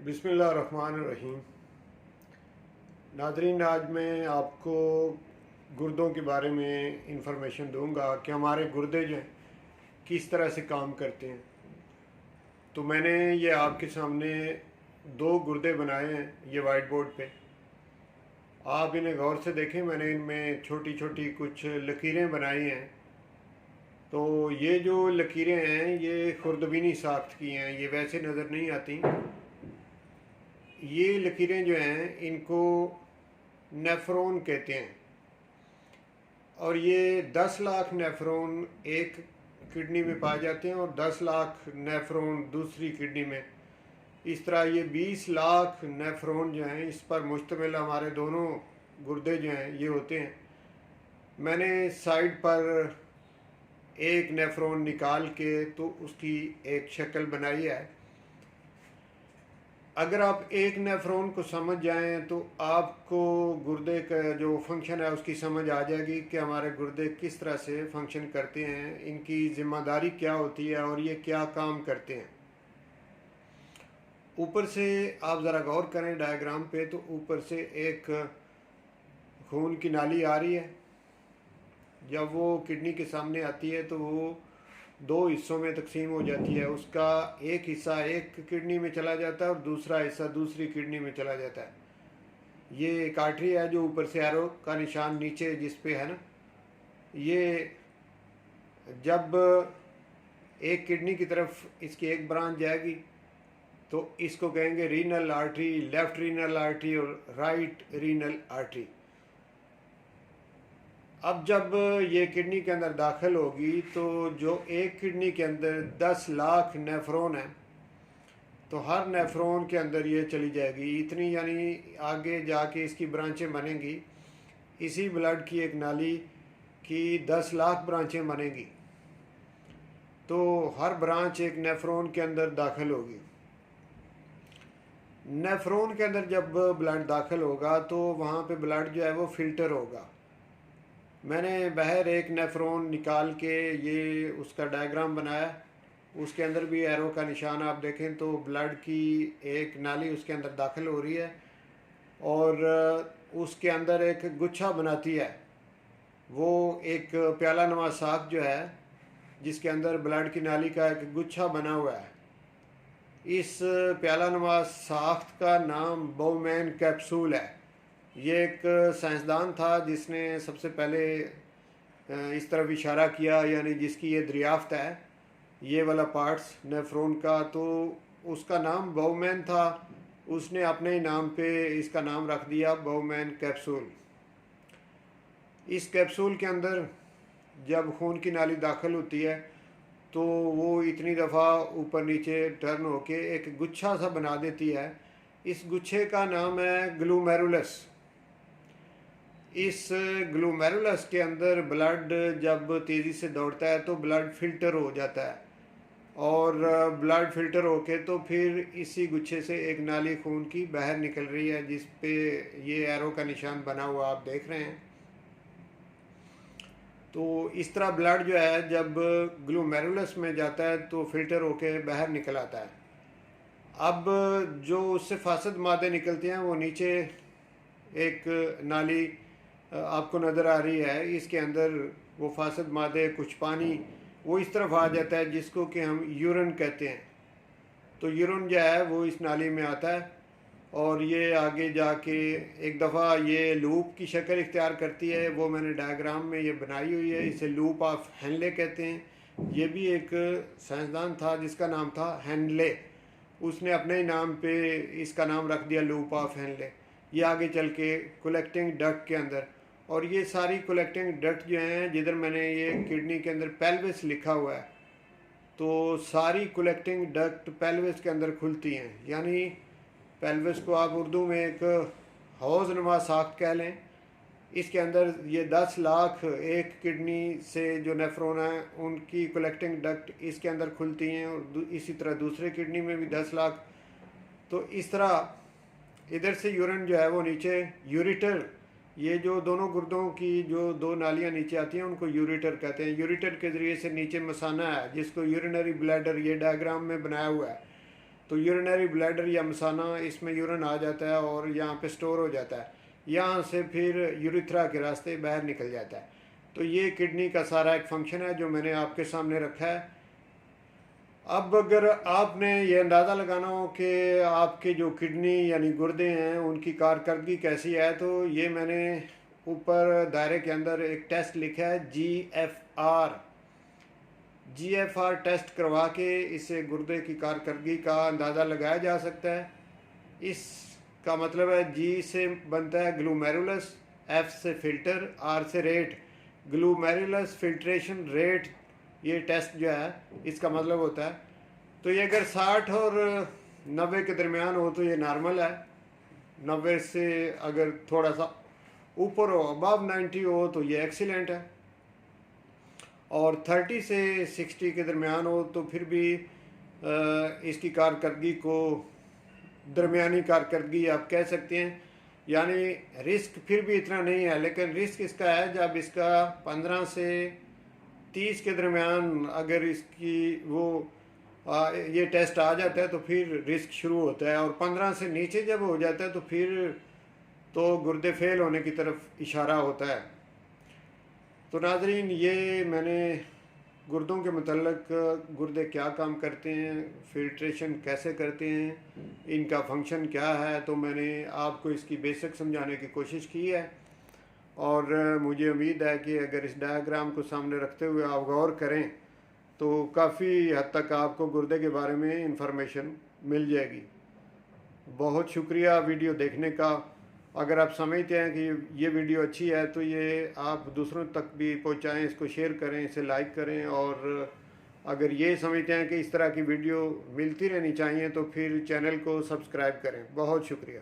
बिस्मिल्लाहिर्रहमानिर्रहीम। नाज़रीन, आज मैं आपको गुर्दों के बारे में इंफॉर्मेशन दूंगा कि हमारे गुर्दे जो हैं किस तरह से काम करते हैं। तो मैंने ये आपके सामने दो गुर्दे बनाए हैं, ये वाइट बोर्ड पे। आप इन्हें गौर से देखें, मैंने इनमें छोटी छोटी कुछ लकीरें बनाई हैं। तो ये जो लकीरें हैं ये खुर्दबीनी साख्त की हैं, ये वैसे नज़र नहीं आती। ये लकीरें जो हैं इनको नेफ्रॉन कहते हैं, और ये 10 लाख नेफ्रॉन एक किडनी में पाए जाते हैं और 10 लाख नेफ्रॉन दूसरी किडनी में। इस तरह ये 20 लाख नेफ्रॉन जो हैं इस पर मुश्तमिल हमारे दोनों गुर्दे जो हैं ये होते हैं। मैंने साइड पर एक नेफ्रॉन निकाल के तो उसकी एक शक्ल बनाई है। अगर आप एक नेफ्रॉन को समझ जाएं तो आपको गुर्दे का जो फंक्शन है उसकी समझ आ जाएगी कि हमारे गुर्दे किस तरह से फंक्शन करते हैं, इनकी ज़िम्मेदारी क्या होती है और ये क्या काम करते हैं। ऊपर से आप ज़रा गौर करें डायग्राम पे, तो ऊपर से एक खून की नाली आ रही है। जब वो किडनी के सामने आती है तो वो दो हिस्सों में तकसीम हो जाती है। उसका एक हिस्सा एक किडनी में चला जाता है और दूसरा हिस्सा दूसरी किडनी में चला जाता है। ये एक आर्टरी है जो ऊपर से एरो का निशान नीचे जिस पे है ना, ये जब एक किडनी की तरफ इसकी एक ब्रांच जाएगी तो इसको कहेंगे renal artery, left renal artery और राइट रीनल आर्टरी। अब जब ये किडनी के अंदर दाखिल होगी तो जो एक किडनी के अंदर 10 लाख नेफ्रॉन है, तो हर नेफ्रॉन के अंदर ये चली जाएगी इतनी, यानी आगे जाके इसकी ब्रांचें बनेंगी। इसी ब्लड की एक नाली की 10 लाख ब्रांचें बनेंगी, तो हर ब्रांच एक नेफ्रॉन के अंदर दाखिल होगी। नेफ्रॉन के अंदर जब ब्लड दाखिल होगा तो वहाँ पे ब्लड जो है वो फ़िल्टर होगा। मैंने बाहर एक नेफ्रॉन निकाल के ये उसका डायग्राम बनाया, उसके अंदर भी एरो का निशान आप देखें तो ब्लड की एक नाली उसके अंदर दाखिल हो रही है और उसके अंदर एक गुच्छा बनाती है। वो एक प्याला नुमा साख जो है जिसके अंदर ब्लड की नाली का एक गुच्छा बना हुआ है। इस प्याला नुमा साख्त का नाम बाउमैन कैप्सूल है। ये एक साइंसदान था जिसने सबसे पहले इस तरफ इशारा किया, यानी जिसकी ये दरियाफ्त है ये वाला पार्ट्स नेफ्रॉन का, तो उसका नाम बाउमैन था। उसने अपने ही नाम पे इसका नाम रख दिया बाउमैन कैप्सूल। इस कैप्सूल के अंदर जब खून की नाली दाखिल होती है तो वो इतनी दफ़ा ऊपर नीचे टर्न होके एक गुच्छा सा बना देती है। इस गुच्छे का नाम है ग्लूमेरुलस। इस ग्लूमेरुलस के अंदर ब्लड जब तेज़ी से दौड़ता है तो ब्लड फिल्टर हो जाता है, और ब्लड फिल्टर होके तो फिर इसी गुच्छे से एक नाली खून की बाहर निकल रही है जिस पे ये एरो का निशान बना हुआ आप देख रहे हैं। तो इस तरह ब्लड जो है जब ग्लूमेरुलस में जाता है तो फिल्टर होके बाहर निकल आता है। अब जो उससे फासद मादे निकलते हैं वो नीचे एक नाली आपको नज़र आ रही है, इसके अंदर वो फासद मादे कुछ पानी वो इस तरफ आ जाता है जिसको कि हम यूरिन कहते हैं। तो यूरिन जो है वो इस नाली में आता है और ये आगे जाके एक दफ़ा ये लूप की शक्ल इख्तियार करती है। वो मैंने डायग्राम में ये बनाई हुई है, इसे लूप ऑफ हेनले कहते हैं। ये भी एक साइंसदान था जिसका नाम था हेनले, उसने अपने ही नाम पे इसका नाम रख दिया लूप ऑफ हेनले। ये आगे चल के कलेक्टिंग डक्ट के अंदर, और ये सारी कलेक्टिंग डक्ट जो हैं जिधर मैंने ये किडनी के अंदर पेल्विस लिखा हुआ है, तो सारी कलेक्टिंग डक्ट पेल्विस के अंदर खुलती हैं। यानी पेल्विस को आप उर्दू में एक हौज़ नुमा साख्त कह लें। इसके अंदर ये 10 लाख एक किडनी से जो नेफ्रॉन है उनकी कलेक्टिंग डक्ट इसके अंदर खुलती हैं, और इसी तरह दूसरे किडनी में भी 10 लाख। तो इस तरह इधर से यूरिन जो है वो नीचे यूरिटर, ये जो दोनों गुर्दों की जो दो नालियाँ नीचे आती हैं उनको यूरिटर कहते हैं। यूरिटर के ज़रिए से नीचे मसाना है जिसको यूरिनरी ब्लैडर ये डायग्राम में बनाया हुआ है। तो यूरिनरी ब्लैडर या मसाना, इसमें यूरिन आ जाता है और यहाँ पे स्टोर हो जाता है, यहाँ से फिर यूरिथ्रा के रास्ते बाहर निकल जाता है। तो ये किडनी का सारा एक फंक्शन है जो मैंने आपके सामने रखा है। अब अगर आपने ये अंदाज़ा लगाना हो कि आपके जो किडनी यानी गुर्दे हैं उनकी कारकर्दगी कैसी है, तो ये मैंने ऊपर दायरे के अंदर एक टेस्ट लिखा है GFR टेस्ट करवा के इससे गुर्दे की कारकर्दगी का अंदाज़ा लगाया जा सकता है। इसका मतलब है G से बनता है ग्लोमेरुलस, F से फिल्टर, R से रेट। ग्लोमेरुलस फिल्ट्रेशन रेट ये टेस्ट जो है इसका मतलब होता है। तो ये अगर 60 और 90 के दरमियान हो तो ये नॉर्मल है, 90 से अगर थोड़ा सा ऊपर हो, अबव 90 हो तो ये एक्सीलेंट है, और 30 से 60 के दरमियान हो तो फिर भी इसकी कारकर्दगी को दरमियानी कारकर्दगी आप कह सकते हैं। यानी रिस्क फिर भी इतना नहीं है, लेकिन रिस्क इसका है जब इसका 15 से 30 के दरमियान अगर इसकी ये टेस्ट आ जाता है तो फिर रिस्क शुरू होता है, और 15 से नीचे जब हो जाता है तो फिर तो गुर्दे फेल होने की तरफ इशारा होता है। तो नाजरीन, ये मैंने गुर्दों के मतलब गुर्दे क्या काम करते हैं, फिल्ट्रेशन कैसे करते हैं, इनका फंक्शन क्या है, तो मैंने आपको इसकी बेसिक समझाने की कोशिश की है। और मुझे उम्मीद है कि अगर इस डायग्राम को सामने रखते हुए आप गौर करें तो काफ़ी हद तक आपको गुर्दे के बारे में इंफॉर्मेशन मिल जाएगी। बहुत शुक्रिया वीडियो देखने का। अगर आप समझते हैं कि ये वीडियो अच्छी है तो ये आप दूसरों तक भी पहुंचाएं, इसको शेयर करें, इसे लाइक करें, और अगर ये समझते हैं कि इस तरह की वीडियो मिलती रहनी चाहिए तो फिर चैनल को सब्सक्राइब करें। बहुत शुक्रिया।